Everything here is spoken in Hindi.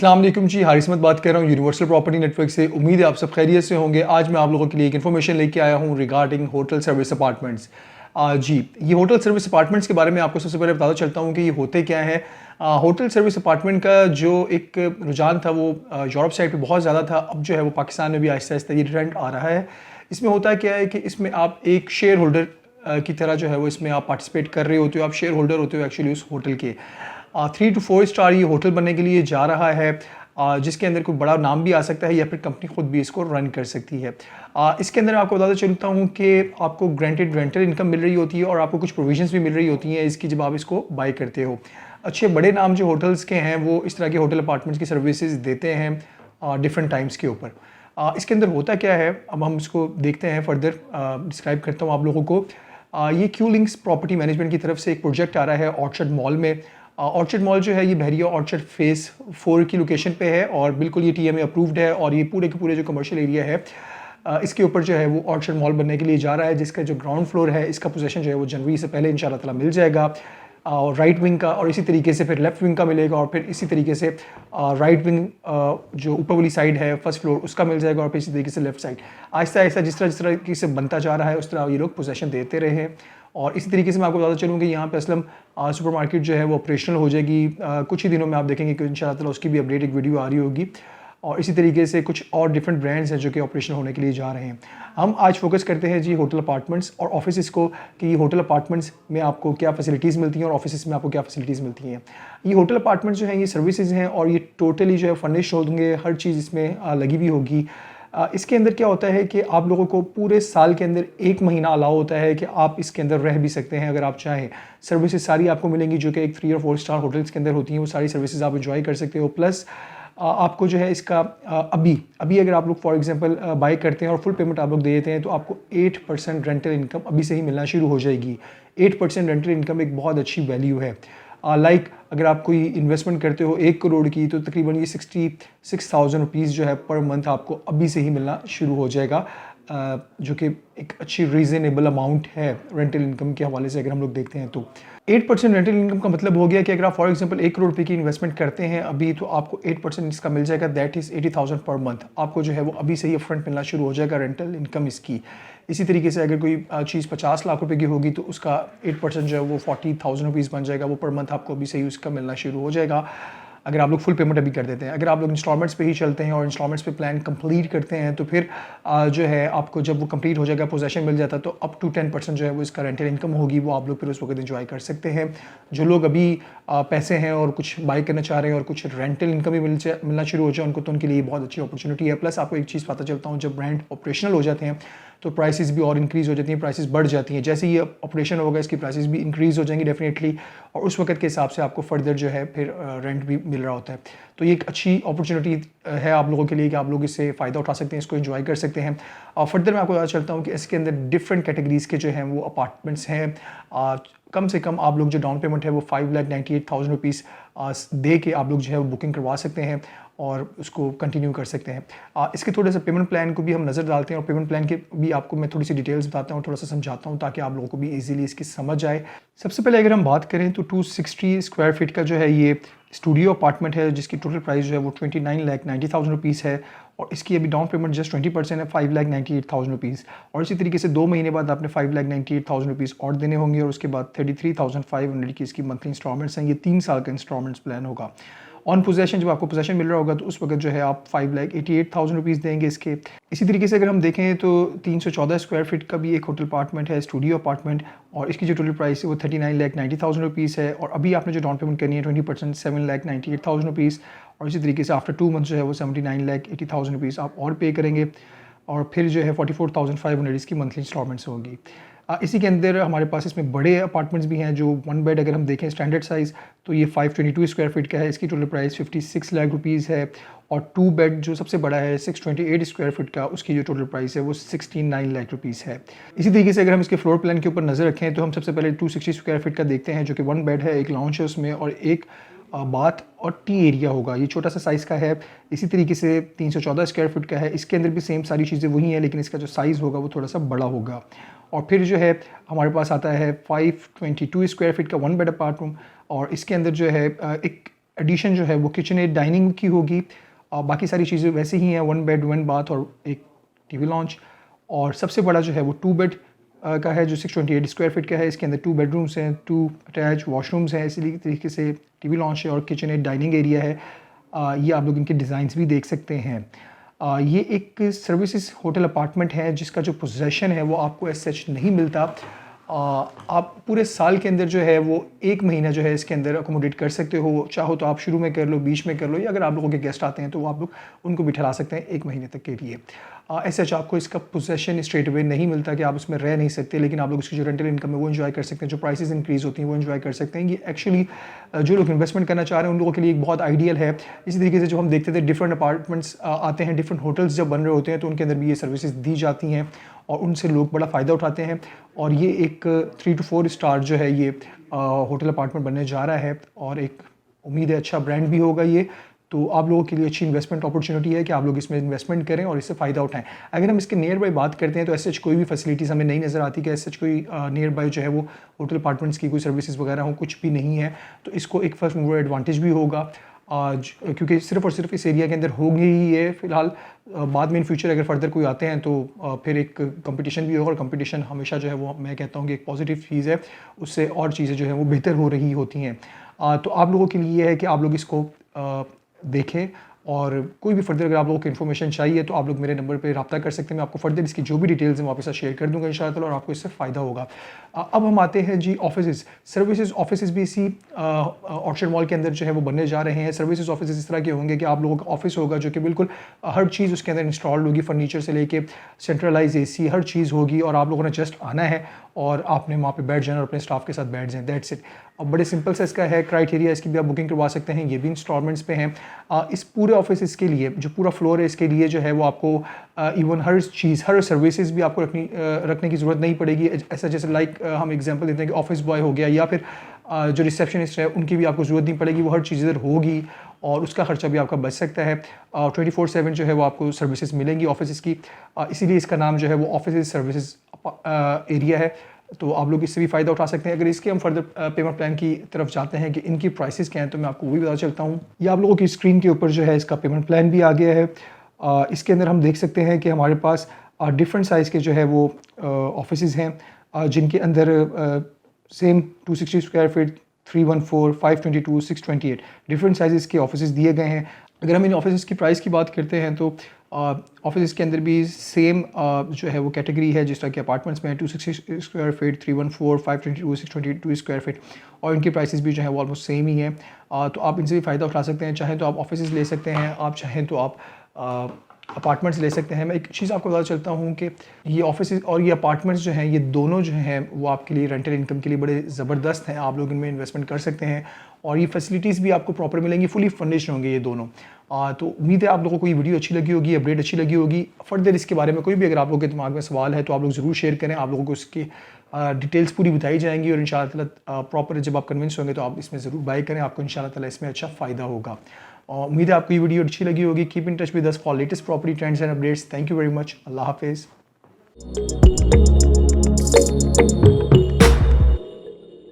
अस्सलाम वालेकुम जी, हारिस अहमद बात कर रहा हूँ यूनिवर्सल प्रॉपर्टी नेटवर्क से। उम्मीद है आप सब खैरियत से होंगे। आज मैं आप लोगों के लिए एक इन्फॉर्मेशन लेके आया हूँ रिगार्डिंग होटल सर्विस अपार्टमेंट्स। जी, ये होटल सर्विस अपार्टमेंट्स के बारे में आपको सबसे पहले बताता चलता हूँ कि ये होते क्या हैं। होटल सर्विस अपार्टमेंट का जो एक रुझान था वो यूरोप साइड पे बहुत ज़्यादा था। अब जो है वो पाकिस्तान में भी आहिस्ता आहिस्ता ये ट्रेंड आ रहा है। इसमें होता क्या है कि इसमें आप एक शेयर होल्डर की तरह जो है वो इसमें आप पार्टिसिपेट कर रहे होते हो, आप शेयर होल्डर होते हो एक्चुअली उस होटल के। 3 to 4 स्टार ये होटल बनने के लिए जा रहा है, जिसके अंदर कोई बड़ा नाम भी आ सकता है या फिर कंपनी खुद भी इसको रन कर सकती है। इसके अंदर आपको बताता चलता हूँ कि आपको ग्रांटेड रेंटल इनकम मिल रही होती है और आपको कुछ प्रोविजंस भी मिल रही होती हैं इसकी जब आप इसको बाय करते हो। अच्छे बड़े नाम जो होटल्स के हैं वो इस तरह के होटल अपार्टमेंट्स की सर्विसेज देते हैं डिफरेंट टाइम्स के ऊपर। इसके अंदर होता क्या है, अब हम इसको देखते हैं फर्दर, डिस्क्राइब करता हूँ आप लोगों को। ये क्यू लिंक्स प्रॉपर्टी मैनेजमेंट की तरफ से एक प्रोजेक्ट आ रहा है ऑर्चर्ड मॉल में। ऑर्चर्ड मॉल जो है ये बहरिया ऑर्चर्ड फेज़ 4 की लोकेशन पे है और बिल्कुल ये टीएमए अप्रूव्ड है और ये पूरे के पूरे जो कमर्शियल एरिया है इसके ऊपर जो है वो ऑर्चर्ड मॉल बनने के लिए जा रहा है, जिसका जो ग्राउंड फ्लोर है इसका पोजीशन जो है वो जनवरी से पहले इंशाल्लाह ताला मिल जाएगा। और राइट विंग का और इसी तरीके से फिर लेफ्ट विंग का मिलेगा और फिर इसी तरीके से राइट विंग जो ऊपर वाली साइड है फर्स्ट फ्लोर उसका मिल जाएगा और फिर इसी तरीके से लेफ्ट साइड। आहिस्ता आहिस्ता जिस तरह से बनता जा रहा है उस तरह ये लोग पोजेशन देते रहे हैं। और इसी तरीके से मैं आपको बताता चलूँ कि यहाँ पे असलम सुपरमार्केट जो है वो ऑपरेशनल हो जाएगी कुछ ही दिनों में। आप देखेंगे कि इंशाल्लाह ताला उसकी भी अपडेट एक वीडियो आ रही होगी। और इसी तरीके से कुछ और डिफरेंट ब्रांड्स हैं जो कि ऑपरेशनल होने के लिए जा रहे हैं। हम आज फोकस करते हैं जी होटल अपार्टमेंट्स और ऑफिस को, कि ये होटल अपार्टमेंट्स में आपको क्या फैसिलिटीज़ मिलती हैं और ऑफिस में आपको क्या फैसिलिटीज़ मिलती हैं। ये होटल अपार्टमेंट्स जो हैं ये सर्विसेज हैं और ये टोटली जो है फर्निश होंगे, हर चीज़ इसमें लगी भी होगी। इसके अंदर क्या होता है कि आप लोगों को पूरे साल के अंदर 1 महीना अलाउ होता है कि आप इसके अंदर रह भी सकते हैं अगर आप चाहें। सर्विसेज सारी आपको मिलेंगी जो कि एक 3 और 4 स्टार होटल्स के अंदर होती हैं, वो सारी सर्विसेज आप एंजॉय कर सकते हो। प्लस आपको जो है इसका अभी अगर आप लोग फॉर एग्जांपल बाय करते हैं और फुल पेमेंट आप लोग दे देते हैं तो आपको 8% रेंटल इनकम अभी से ही मिलना शुरू हो जाएगी। 8% रेंटल इनकम एक बहुत अच्छी वैल्यू है। लाइक अगर आप कोई इन्वेस्टमेंट करते हो 1 करोड़ की तो तकरीबन ये 66,000 रुपीज़ जो है पर मंथ आपको अभी से ही मिलना शुरू हो जाएगा, जो कि एक अच्छी रीज़नेबल अमाउंट है रेंटल इनकम के हवाले से अगर हम लोग देखते हैं तो। 8% रेंटल इनकम का मतलब हो गया कि अगर आप फॉर एग्जांपल 1 करोड़ रुपए की इन्वेस्टमेंट करते हैं अभी तो आपको 8% इसका मिल जाएगा, दैट इज़ 80,000 पर मंथ। आपको जो है वो अभी से ही अपफ्रंट मिलना शुरू हो जाएगा रेंटल इनकम इसकी। इसी तरीके से अगर कोई चीज़ 50 लाख रुपए की होगी तो उसका 8% जो है वो 40,000 रुपीज़ बन जाएगा, वो पर मंथ आपको अभी से ही उसका मिलना शुरू हो जाएगा अगर आप लोग फुल पेमेंट अभी कर देते हैं। अगर आप लोग इंस्टॉलमेंट्स पे ही चलते हैं और इंस्टॉलमेंट्स पे प्लान कंप्लीट करते हैं तो फिर जो है आपको जब वो कंप्लीट हो जाएगा, पोजेशन मिल जाता है, तो अप टू 10% जो है वो इसका रेंटल इनकम होगी, वो आप लोग फिर उस वक्त एंजॉय कर सकते हैं। जो लोग अभी पैसे हैं और कुछ बाय करना चाह रहे हैं और कुछ रेंटल इनकम भी मिलना शुरू हो जाए उनको, तो उनके लिए बहुत अच्छी अपॉर्चुनिटी है। प्लस आपको एक चीज़ पता चलता हूँ, जब ब्रांड ऑपरेशनल हो जाते हैं तो प्राइसेस भी और इंक्रीज़ हो जाती हैं, प्राइसेस बढ़ जाती हैं। जैसे ये ऑपरेशन होगा इसकी प्राइसेस भी इंक्रीज़ हो जाएंगी डेफिनेटली, और उस वक्त के हिसाब से आपको फर्दर जो है फिर रेंट भी मिल रहा होता है। तो ये एक अच्छी अपॉर्चुनिटी है आप लोगों के लिए कि आप लोग इससे फ़ायदा उठा सकते हैं, इसको एंजॉय कर सकते हैं। और फर्दर मैं आपको बता चलता हूँ कि इसके अंदर डिफरेंट कैटेगरीज़ के जो हैं वो अपार्टमेंट्स हैं। कम से कम आप लोग जो डाउन पेमेंट है वो 5,98,000 रुपीज़ दे के आप लोग जो है वो बुकिंग करवा सकते हैं और उसको कंटिन्यू कर सकते हैं। इसके थोड़े से पेमेंट प्लान को भी हम नज़र डालते हैं और पेमेंट प्लान के भी आपको मैं थोड़ी सी डिटेल्स बताता हूँ, थोड़ा सा समझाता हूँ ताकि आप लोगों को भी इजीली इसकी समझ आए। सबसे पहले अगर हम बात करें तो 260 स्क्वायर फीट का जो है ये स्टूडियो अपार्टमेंट है, जिसकी टोटल प्राइस जो है वो 29,90,000 रुपीज़ है और इसकी अभी डाउन पेमेंट जस्ट 20% है, 5,98,000 रुपीज़। और इसी तरीके से 2 महीने बाद आपने 5,98,000 रुपीज़ और देने होंगे और उसके बाद 33,500 की इसकी मंथली इंस्टॉलमेंट्स हैं। ये 3 साल का इंस्टॉलमेंट्स प्लान होगा। ऑन पोजेशन जब आपको पोजेशन मिल रहा होगा तो उस वक्त जो है आप 5,88,000 रुपीज़ देंगे इसके। इसी तरीके से अगर हम देखें तो 314 स्क्वायर फीट का भी एक होटल अपार्टमेंट है, स्टूडियो अपार्टमेंट, और इसकी जो टोटल प्राइस है वो 39,90,000 रुपीज़ है और अभी आपने जो डाउन पेमेंट करनी है 20% 7,98,000 रुपीज़, और इसी तरीके से आफ्टर 2 मंथ जो है वो 79,80,000 रुपीज़ आप और पे करेंगे और फिर जो है 44,500 इसकी मंथली इंस्टॉलमेंट्स होगी। इसी के अंदर हमारे पास इसमें बड़े अपार्टमेंट्स भी हैं जो 1 बेड अगर हम देखें स्टैंडर्ड साइज़ तो ये 522 स्क्वायर फीट का है, इसकी टोटल प्राइस 56 लाख रुपीज़ है। और 2 बेड जो सबसे बड़ा है 628 स्क्वायर फीट का, उसकी जो टोटल प्राइस है वो 69 लाख रुपीज़ है। इसी तरीके से अगर हम इसके फ्लोर प्लान के ऊपर नज़र रखें तो हम सबसे पहले 260 स्क्वायर फीट का देखते हैं जो कि 1 बेड है, एक लाउंज है उसमें और एक बाथ और टी एरिया होगा, ये छोटा सा साइज़ का है। इसी तरीके से 314 स्क्वायर फीट का है, इसके अंदर भी सेम सारी चीज़ें वही हैं लेकिन इसका जो साइज़ होगा वो थोड़ा सा बड़ा होगा। और फिर जो है हमारे पास आता है 522 स्क्वायर फीट का 1 बेड अपार्टमेंट और इसके अंदर जो है एक एडिशन जो है वो किचन डाइनिंग की होगी। बाकी सारी चीज़ें वैसे ही हैं, 1 बेड 1 बाथ और एक टीवी लॉन्च। और सबसे बड़ा जो है वो 2 बेड का है जो 628 स्क्वायर फीट का है। इसके अंदर 2 बेडरूम्स हैं, 2 अटैच वॉशरूम्स हैं, इसी तरीके से टीवी लॉन्च है और किचन डाइनिंग एरिया है। ये आप लोग इनके डिज़ाइंस भी देख सकते हैं। ये एक सर्विसेज होटल अपार्टमेंट है जिसका जो पोजेसन है वो आपको एज सच नहीं मिलता। आप पूरे साल के अंदर जो है वो 1 महीना जो है इसके अंदर अकोमोडेट कर सकते हो। चाहो तो आप शुरू में कर लो, बीच में कर लो, या अगर आप लोगों के गेस्ट आते हैं तो आप लोग उनको भी ठहरा सकते हैं 1 महीने तक के लिए। एज सच आपको इसका पोजेसन स्ट्रेट अवे नहीं मिलता कि आप उसमें रह नहीं सकते, लेकिन आप लोग इसकी जो रेंटल इनकम है वो एंजॉय कर सकते हैं। जो प्राइसेस इंक्रीज़ होती हैं वो एंजॉय कर सकते हैं। ये एक्चुअली जो लोग इन्वेस्टमेंट करना चाह रहे हैं उन लोगों के लिए एक बहुत आइडियल है। इसी तरीके से जो हम देखते थे डिफरेंट अपार्टमेंट्स आते हैं, डिफरेंट होटल्स जब बन रहे होते हैं तो उनके अंदर भी ये सर्विसेज दी जाती हैं और उनसे लोग बड़ा फ़ायदा उठाते हैं। और ये एक 3 to 4 स्टार जो है ये होटल अपार्टमेंट बनने जा रहा है और एक उम्मीद है अच्छा ब्रांड भी होगा ये। तो आप लोगों के लिए अच्छी इन्वेस्टमेंट अपॉर्चुनिटी है कि आप लोग इसमें इन्वेस्टमेंट करें और इससे फ़ायदा उठाएं। अगर हम इसके नियर बाई बात करते हैं तो ऐसे कोई भी फैसिलिटीज़ हमें नहीं नज़र आती कि ऐसे कोई नियर बाई जो है वो होटल अपार्टमेंट्स की कोई सर्विसेज वगैरह हो, कुछ भी नहीं है। तो इसको एक फर्स्ट मूवर एडवांटेज भी होगा क्योंकि सिर्फ और सिर्फ इस एरिया के अंदर होगी ही है फ़िलहाल। बाद में इन फ्यूचर अगर फर्दर कोई आते हैं तो फिर एक कंपटीशन भी होगा और कंपटीशन हमेशा जो है वो मैं कहता हूँ कि एक पॉजिटिव चीज़ है, उससे और चीज़ें जो हैं वो बेहतर हो रही होती हैं। तो आप लोगों के लिए ये है कि आप लोग इसको देखें और कोई भी फर्दर अगर आप लोगों को इन्फॉर्मेशन चाहिए तो आप लोग मेरे नंबर पे रब्ता कर सकते हैं। मैं आपको फर्दर इसकी जो भी डिटेल्स हैं वापस शेयर कर दूंगा इंशाल्लाह और आपको इससे फ़ायदा होगा। अब हम आते हैं जी ऑफिसेज सर्विसेज। ऑफिसेज भी इसी ऑर्चर्ड मॉल के अंदर जो है वो बनने जा रहे हैं। सर्विसेज ऑफिसेज इस तरह के होंगे कि आप लोगों का ऑफिस होगा जो कि बिल्कुल हर चीज़ उसके अंदर इंस्टॉल्ड होगी, फर्नीचर से लेके सेंट्रलाइज AC हर चीज़ होगी और आप लोगों ने जस्ट आना है और आपने वहाँ पे बैठ जाना और अपने स्टाफ के साथ बैठ जाएं, दैट्स इट। अब बड़े सिंपल से इसका है क्राइटेरिया, इसकी भी आप बुकिंग करवा सकते हैं, ये भी इंस्टॉलमेंट्स पे हैं। इस पूरे ऑफिस इसके लिए जो पूरा फ्लोर है इसके लिए जो है वो आपको इवन हर चीज़ हर सर्विसेज भी आपको रखने की ज़रूरत नहीं पड़ेगी। ऐसा जैसे लाइक हम एग्जांपल देते हैं कि ऑफिस बॉय हो गया या फिर जो रिसेप्शनिस्ट है उनकी भी आपको ज़रूरत नहीं पड़ेगी, वो हर चीज़ इधर होगी और उसका खर्चा भी आपका बच सकता है। 24/7 जो है वो आपको सर्विसेज मिलेंगी ऑफिस की, इसीलिए इसका नाम जो है वो ऑफिस सर्विसेज एरिया है। तो आप लोग इससे भी फ़ायदा उठा सकते हैं। अगर इसके हम फर्दर पेमेंट प्लान की तरफ जाते हैं कि इनकी प्राइसेस क्या हैं तो मैं आपको वो भी बता चलता हूँ। ये आप लोगों की स्क्रीन के ऊपर जो है इसका पेमेंट प्लान भी आ गया है। इसके अंदर हम देख सकते हैं कि हमारे पास डिफरेंट साइज़ के जो है वो ऑफिसेज़ हैं जिनके अंदर same 260 square feet, 314, 522, 628 different size के ऑफिसेज़ दिए गए हैं। अगर हम इन ऑफिस की प्राइस की बात करते हैं तो ऑफिस के अंदर भी सेम जो है वो कैटेगरी है जिस तरह के अपार्टमेंट्स में 260 स्क्वायर फीट, 314, 522, 622 स्क्वायर फीट और इनकी प्राइसेस भी जो है वो ऑलमोस्ट सेम ही है। तो आप इनसे भी फ़ायदा उठा सकते हैं। चाहें तो आप ऑफिस ले सकते हैं, आप चाहें तो आप अपार्टमेंट्स ले सकते हैं। मैं एक चीज़ आपको बता चलता हूँ कि ये ऑफिस और ये अपार्टमेंट्स जो हैं ये दोनों जो हैं वो आपके लिए रेंटल इनकम के लिए बड़े ज़बरदस्त हैं। आप लोग इनमें इन्वेस्टमेंट कर सकते हैं और ये फैसिलिटीज़ भी आपको प्रॉपर मिलेंगी, फुली फर्निश्ड होंगे ये दोनों। तो उम्मीद है आप लोगों को ये वीडियो अच्छी लगी होगी, अपडेट अच्छी लगी होगी। फर्दर इसके बारे में कोई भी अगर आप लोगों के दिमाग में सवाल है तो आप लोग ज़रूर शेयर करें, आप लोगों को इसकी डिटेल्स पूरी बताई जाएंगी और इंशाल्लाह प्रॉपर जब आप कन्विंस होंगे तो आप इसमें ज़रूर बाय करें, आपको इंशाल्लाह इसमें अच्छा फ़ायदा होगा। और उम्मीद है आपको ये वीडियो अच्छी लगी होगी। Keep in touch with us for latest property trends and updates. Thank you very much. अल्लाह हाफिज़।